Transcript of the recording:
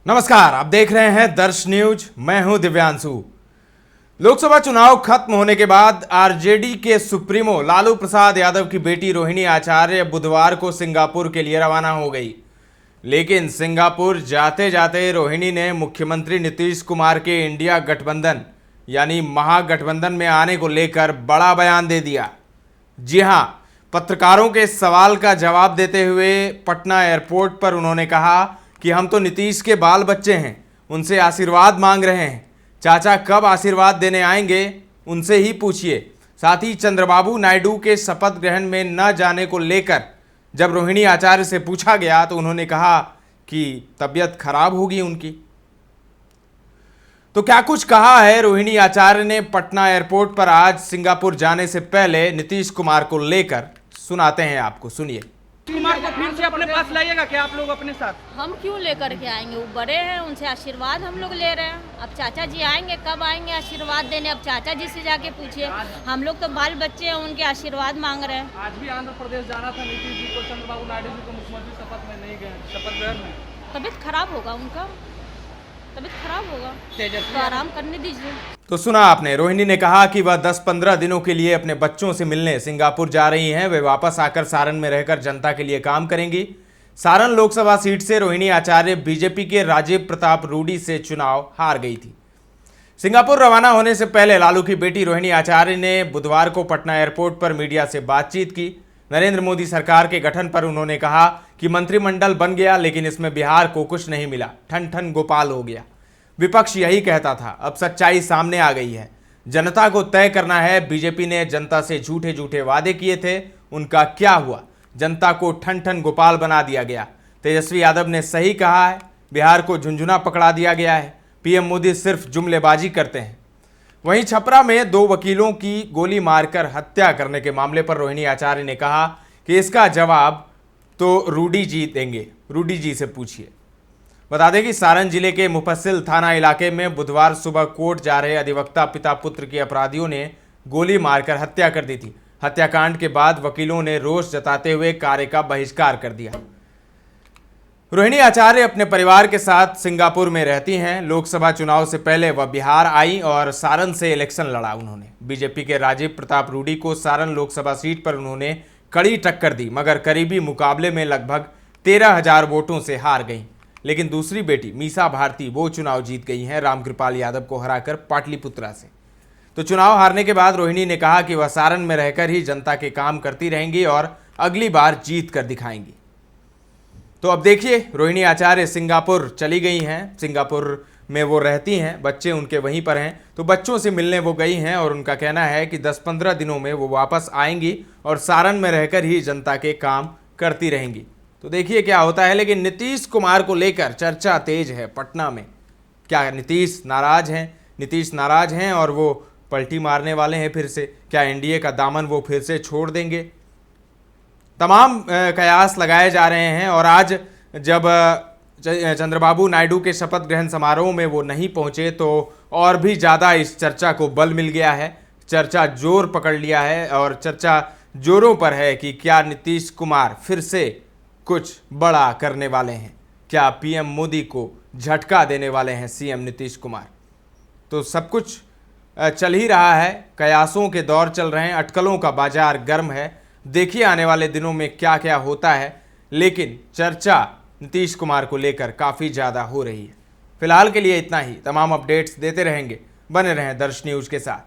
नमस्कार, आप देख रहे हैं दर्श न्यूज। मैं हूं दिव्यांशु। लोकसभा चुनाव खत्म होने के बाद आरजेडी के सुप्रीमो लालू प्रसाद यादव की बेटी रोहिणी आचार्य बुधवार को सिंगापुर के लिए रवाना हो गई। लेकिन सिंगापुर जाते जाते रोहिणी ने मुख्यमंत्री नीतीश कुमार के इंडिया गठबंधन यानी महागठबंधन में आने को लेकर बड़ा बयान दे दिया। जी हां, पत्रकारों के सवाल का जवाब देते हुए पटना एयरपोर्ट पर उन्होंने कहा कि हम तो नीतीश के बाल बच्चे हैं, उनसे आशीर्वाद मांग रहे हैं। चाचा कब आशीर्वाद देने आएंगे उनसे ही पूछिए। साथ ही चंद्रबाबू नायडू के शपथ ग्रहण में न जाने को लेकर जब रोहिणी आचार्य से पूछा गया तो उन्होंने कहा कि तबीयत खराब होगी उनकी। तो क्या कुछ कहा है रोहिणी आचार्य ने पटना एयरपोर्ट पर आज सिंगापुर जाने से पहले नीतीश कुमार को लेकर, सुनाते हैं आपको, सुनिए। कुमार को फिर से अपने पास लाइएगा क्या आप लोग अपने साथ? हम क्यों लेकर के आएंगे? वो बड़े हैं, उनसे आशीर्वाद हम लोग ले रहे हैं। अब चाचा जी आएंगे, कब आएंगे आशीर्वाद देने? अब चाचा जी से जाके पूछिए। हम लोग तो बाल बच्चे हैं, उनके आशीर्वाद मांग रहे हैं। आज भी आंध्र प्रदेश जाना था नीतीश जी को, चंद्रबाबू नायडू जी को मुख्यमंत्री शपथ में नहीं गए, शपथ ग्रहण में। तबीयत खराब होगा उनका, तबीयत खराब होगा, तो आराम करने दीजिए। तो सुना आपने, रोहिणी ने कहा कि वह 10-15 दिनों के लिए अपने बच्चों से मिलने सिंगापुर जा रही हैं। वे वापस आकर सारण में रहकर जनता के लिए काम करेंगी। सारण लोकसभा सीट से रोहिणी आचार्य बीजेपी के राजीव प्रताप रूडी से चुनाव हार गई थी। सिंगापुर रवाना होने से पहले लालू की बेटी रोहिणी आचार्य ने बुधवार को पटना एयरपोर्ट पर मीडिया से बातचीत की। नरेंद्र मोदी सरकार के गठन पर उन्होंने कहा कि मंत्रिमंडल बन गया लेकिन इसमें बिहार को कुछ नहीं मिला, ठन ठन गोपाल हो गया। विपक्ष यही कहता था, अब सच्चाई सामने आ गई है। जनता को तय करना है। बीजेपी ने जनता से झूठे झूठे वादे किए थे, उनका क्या हुआ? जनता को ठन ठन गोपाल बना दिया गया। तेजस्वी यादव ने सही कहा है, बिहार को झुंझुना पकड़ा दिया गया है। पीएम मोदी सिर्फ जुमलेबाजी करते हैं। वहीं छपरा में 2 वकीलों की गोली मारकर हत्या करने के मामले पर रोहिणी आचार्य ने कहा कि इसका जवाब तो रूडी जी देंगे, रूडी जी से पूछिए। बता दें कि सारण जिले के मुफस्सिल थाना इलाके में बुधवार सुबह कोर्ट जा रहे अधिवक्ता पिता पुत्र के अपराधियों ने गोली मारकर हत्या कर दी थी। हत्याकांड के बाद वकीलों ने रोष जताते हुए कार्य का बहिष्कार कर दिया। रोहिणी आचार्य अपने परिवार के साथ सिंगापुर में रहती हैं। लोकसभा चुनाव से पहले वह बिहार आई और सारण से इलेक्शन लड़ा उन्होंने। बीजेपी के राजीव प्रताप रूडी को सारण लोकसभा सीट पर उन्होंने कड़ी टक्कर दी, मगर करीबी मुकाबले में लगभग 13,000 वोटों से हार गईं। लेकिन दूसरी बेटी मीसा भारती वो चुनाव जीत गई हैं रामकृपाल यादव को हराकर पाटलिपुत्रा से। तो चुनाव हारने के बाद रोहिणी ने कहा कि वह सारण में रहकर ही जनता के काम करती रहेंगी और अगली बार जीत कर दिखाएंगी। तो अब देखिए, रोहिणी आचार्य सिंगापुर चली गई हैं। सिंगापुर में वो रहती हैं, बच्चे उनके वहीं पर हैं। तो बच्चों से मिलने वो गई हैं और उनका कहना है कि 10-15 दिनों में वो वापस आएंगी और सारण में रहकर ही जनता के काम करती रहेंगी। तो देखिए क्या होता है। लेकिन नीतीश कुमार को लेकर चर्चा तेज है पटना में। क्या नीतीश नाराज हैं? नीतीश नाराज हैं और वो पलटी मारने वाले हैं फिर से। क्या एनडीए का दामन वो फिर से छोड़ देंगे? तमाम कयास लगाए जा रहे हैं। और आज जब चंद्रबाबू नायडू के शपथ ग्रहण समारोह में वो नहीं पहुंचे तो और भी ज़्यादा इस चर्चा को बल मिल गया है। चर्चा जोर पकड़ लिया है और चर्चा जोरों पर है कि क्या नीतीश कुमार फिर से कुछ बड़ा करने वाले हैं। क्या पीएम मोदी को झटका देने वाले हैं सीएम नीतीश कुमार? तो सब कुछ चल ही रहा है। कयासों के दौर चल रहे हैं, अटकलों का बाजार गर्म है। देखिए आने वाले दिनों में क्या क्या होता है। लेकिन चर्चा नीतीश कुमार को लेकर काफ़ी ज़्यादा हो रही है। फिलहाल के लिए इतना ही। तमाम अपडेट्स देते रहेंगे, बने रहें दर्श न्यूज़ के साथ।